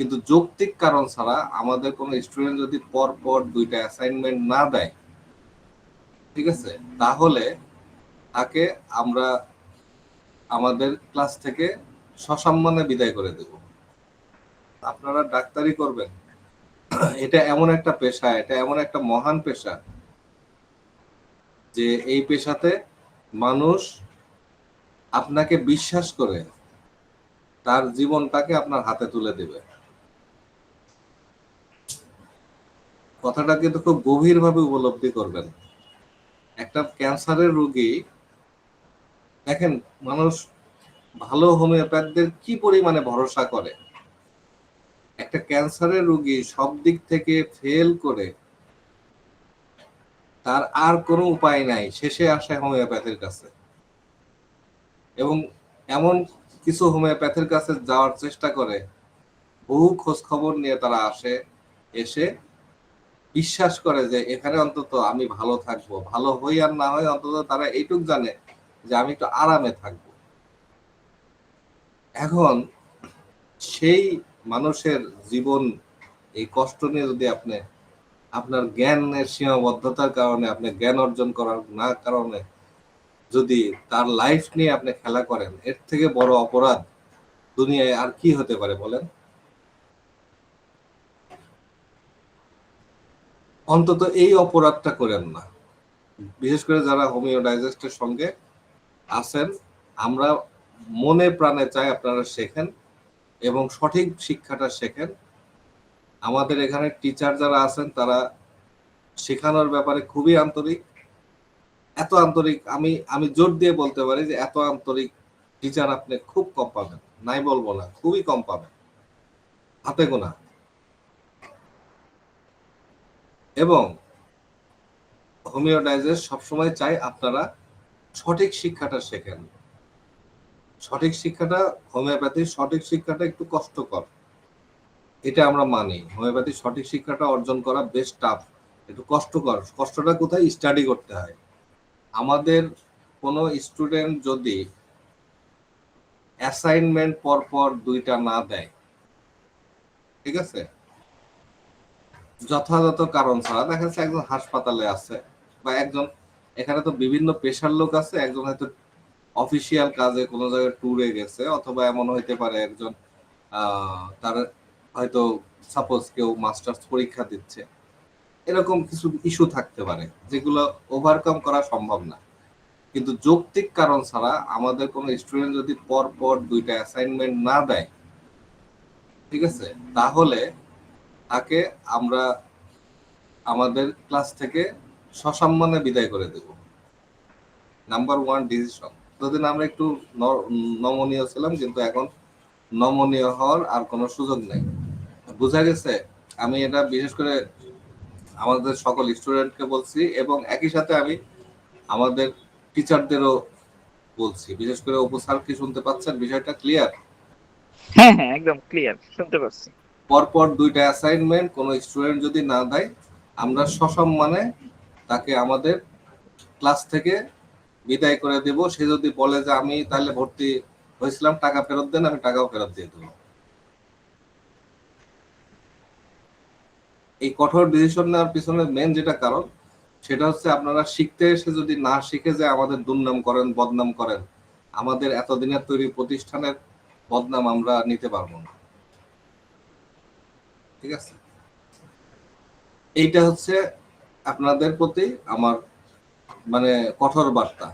কিন্তু যৌক্তিক কারণ ছাড়া আমাদের কোনো স্টুডেন্ট যদি পর পর 2টা অ্যাসাইনমেন্ট না দেয়, ঠিক আছে, তাহলে তাকে আমরা আমাদের ক্লাস থেকে সসম্মানে বিদায় করে দেব। আপনারা ডাক্তারি করবেন, এটা এমন একটা পেশা, এটা এমন একটা মহান পেশা যে এই পেশাতে মানুষ আপনাকে বিশ্বাস করে তার জীবনটাকে আপনার হাতে তুলে দেবে। কথাটা কিন্তু খুব গভীরভাবে উপলব্ধি করবেন। একটা ক্যান্সারের রোগী, দেখেন মানুষ ভালো হোমিওপ্যাথদের কি পরিমাণে ভরসা করে। একটা ক্যান্সারের রোগী সব দিক থেকে ফেল করে তার আর কোনো উপায় নাই, শেষে আসে হোমিওপ্যাথির কাছে। এবং এমন কিছু হোমিওপ্যাথির কাছে যাওয়ার চেষ্টা করে, বহু খোঁজ খবর নিয়ে তারা আসে, এসে বিশ্বাস করে যে এখানে অন্তত আমি ভালো থাকবো, ভালো হই আর না হয় অন্তত তারা এইটুক জানে যে আমি একটু আরামে থাকবো। এখন সেই মানুষের জীবন, এই কষ্ট নিয়ে যদি আপনি আপনার জ্ঞানের সীমাবদ্ধতার কারণে, আপনি জ্ঞান অর্জন করার না কারণে যদি তার লাইফ নিয়ে আপনি খেলা করেন, এর থেকে বড় অপরাধ দুনিয়ায় আর কি হতে পারে বলেন? অন্তত এই অপরাধটা করেন না। বিশেষ করে যারা হোমিও ডাইজেস্টের সঙ্গে আছেন, আমরা মনে প্রাণে চাই আপনারা শেখেন এবং সঠিক শিক্ষাটা শেখেন। আমাদের এখানে টিচার যারা আছেন তারা শেখানোর ব্যাপারে খুবই আন্তরিক। এত আন্তরিক, আমি আমি জোর দিয়ে বলতে পারি যে এত আন্তরিক টিচার আপনি খুব কম পাবেন, নাই বলবো না, খুবই কম পাবেন, হাতে গোনা। এবং হোমিও ডাইজেস্ট সবসময় চাই আপনারা সঠিক শিক্ষাটা শেখেন। সঠিক শিক্ষাটা, হোমিওপ্যাথির সঠিক শিক্ষাটা একটু কষ্টকর, এটা আমরা মানি। হোমিওপ্যাথির সঠিক শিক্ষাটা অর্জন করা বেশ টাফ, একটু কষ্টকর। কষ্টটা কোথায়? স্টাডি করতে হয়। আমাদের কোনো স্টুডেন্ট যদি অ্যাসাইনমেন্ট পর পর 2টা না দেয়, ঠিক আছে, যথাযথ কারণ ছাড়া, দেখা যাচ্ছে একজন হাসপাতালে আছে বা একজন, এখানে তো বিভিন্ন পেশার লোক আছে, একজন হয়তো অফিসিয়াল কাজে কোনো জায়গায় ট্যুরে গেছে, অথবা এমন হইতে পারে একজন তার হয়তো সাপোজ কেউ মাস্টার্স পরীক্ষা দিচ্ছে, এরকম কিছু ইস্যু থাকতে পারে যেগুলো ওভারকাম করা সম্ভব না। কিন্তু যৌক্তিক কারণ ছাড়া আমাদের কোনো স্টুডেন্ট যদি পর পর 2টা অ্যাসাইনমেন্ট না দেয়, ঠিক আছে, তাহলে তাকে আমরা আমাদের ক্লাস থেকে সসম্মানে বিদায় করে দেব। Number 1 decision. যতদিন আমরা একটু নমনীয় ছিলাম, কিন্তু এখন নমনীয় হওয়ার আর কোনো সুযোগ নেই। বোঝা গেছে? আমি এটা বিশেষ করে আমাদের সকল স্টুডেন্টকে বলছি এবং একই সাথে আমি আমাদের টিচারদেরও বলছি। বিশেষ করে অপু স্যার, কি শুনতে পাচ্ছেন? বিষয়টা ক্লিয়ার? হ্যাঁ হ্যাঁ, একদম ক্লিয়ার, শুনতে পাচ্ছি। পরপর 2টা অ্যাসাইনমেন্ট কোনো স্টুডেন্ট যদি না দেয়, আমরা সসম্মানে তাকে আমাদের ক্লাস থেকে বিদায় করে দেব। সে যদি বলে যে আমি তাহলে ভর্তি হয়েছিলাম, টাকা ফেরত দেন, আমি টাকাও ফেরত দিয়ে দেবো। এই কঠোর ডিসিশন নেওয়ার পিছনে মেন যেটা কারণ, সেটা হচ্ছে আপনারা শিখতে এসে যদি না শিখে যে আমাদের দুর্নাম করেন, বদনাম করেন, আমাদের এতদিনের তৈরি প্রতিষ্ঠানের বদনাম আমরা নিতে পারবো না। ঠিক আছে, এইটা হচ্ছে আপনাদের প্রতি আমার মানে কঠোর বার্তা।